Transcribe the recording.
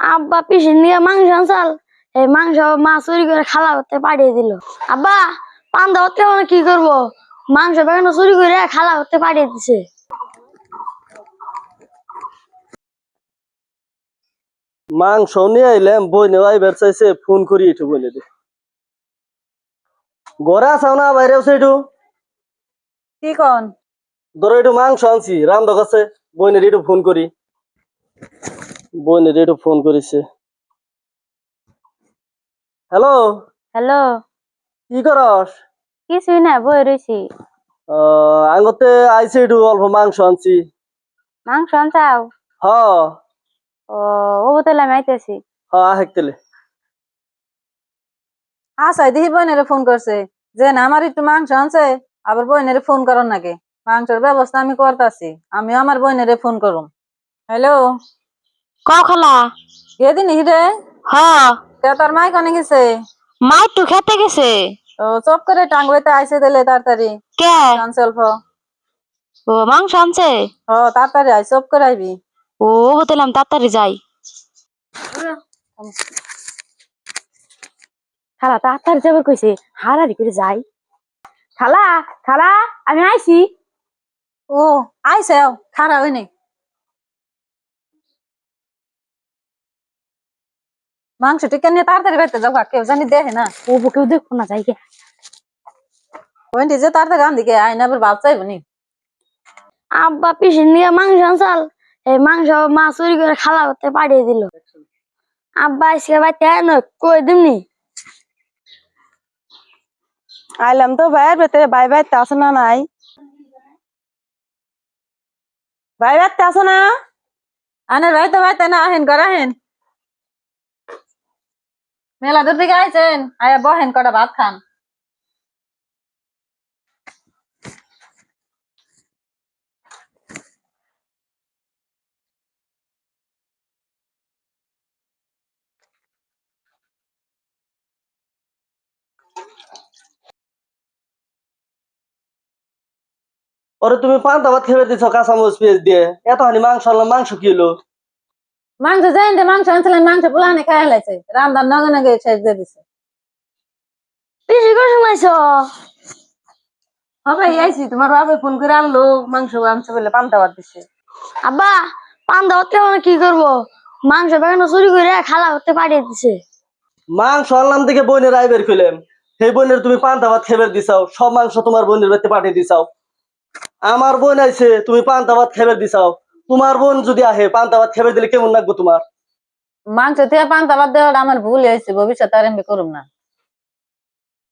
আব্বা পিসির নিয়ে মাংস আনসাল, এই মাংস মা চুরি করে খালা করতে পাঠিয়ে দিল। আব্বা পান্তা ভাত কেমন কি করবো, মাংস বেগানো চুরি করে খালা করতে পাঠিয়ে দিছে। মাংস নিয়ে আইলাম, বই নেওয়া এবার চাইছে, ফোন করি একটু বলে দে। ঘরে আসাও না বাইরে আছে একটু? কি কন? ধরো একটু মাংস আনছি রান্ধ কাছে, বইনের একটু ফোন করি। বইনের একটু ফোন করিছে। হ্যালো। হ্যালো। কি করস? কিছুই না, বই রয়েছি। আঙ্গতে আইছে একটু অল্প মাংস আনছি। মাংস আনছাও? হ ও ও তাহলে আমি আইতেছি। হ আহেকতেলে। আসাই দেখি বোনেরে ফোন করছে যে না আমার একটু মাংস আনছে, আবার বোনেরে ফোন করন নাকি? মাংসের ব্যবস্থা আমি করতেছি, আমি আমার বোনেরে ফোন করুম। হ্যালো। ক খালা? এদিন হিরে হ্যাঁ। কে তার মাই কনে গেছে? মা একটু খেতে গেছে। ও চপ করে টাঙ্গুইতে আইসে দিলে তাড়াতাড়ি। কে? আনছে অল্প। ও মাংস আনছে? হ তাড়াতাড়ি আই, চপ করে আইবি। ও তাহলে আমি তাড়াতাড়ি যাই। খালা তাড়াতাড়ি যাবে কইছে, হারারি করে যাই। খালা খালা আমি আইছি। ও আইসে খারাপ হয়নি। মাংস টিকা নিয়ে তাড়াতাড়ি বেরতে যাও, কেউ জানি দেখে না। ও কেউ দেখো না, যাই গে। ওইটি যে তাড়াতাড়ি গান দিকে আইন আবার ভাব চাইব নি। আব্বা পিসির নিয়ে মাংস আনসাল, এই মাংস মা চুরি করে খালা করতে পাঠিয়ে দিল। আব্বা আজকে বাইতে কই দিমনি। আইলাম তো ভাইয়ের ভেতরে, ভাই ভাইতে আসো না নাই? ভাই ভাইতে আসো না? আনের ভাই তো ভাইতে না, আহেন কর আহেন। মেলা দূর থেকে আইছেন, আয়া বহেন কটা ভাত খান। ওরে তুমি পান্তা ভাত খেয়ে দিছ কাঁচামরিচ পেঁয়াজ দিয়ে, এত হানি মাংস আনলাম, মাংস কি হলো? মাংস যাই মাংস আনছিলেন, মাংস পোলানে খাই হেলাইছে, রান্দার নগে নগে শেষ দিয়ে দিছে। পিসি করে শুনাইছো? হবে আইছি, তোমার বাবা ফোন করে আনলো, মাংস আনছে বলে পান্তা ভাত দিছে। আব্বা পান্তা ভাত কেমন কি করবো, মাংস বেগানো চুরি করে খালা করতে পাঠিয়ে দিছে। মাংস আনলাম দেখে বইনের আইবের খুলেম, সেই বইনের তুমি পান্তা ভাত খেয়ে দিছাও, সব মাংস তোমার বোনের বাড়িতে পাঠিয়ে দিছাও। আমার বোন আইছে, তুমি পান্তা ভাত খেয়ে দিছাও। তোমার বোন যদি আহে পান্তা ভাত খেয়ে দিলে কেমন লাগবে তোমার? মাংস থেকে পান্তা ভাত দেওয়াটা আমার ভুল হয়েছে, ভবিষ্যতে আর এমনি করুম না।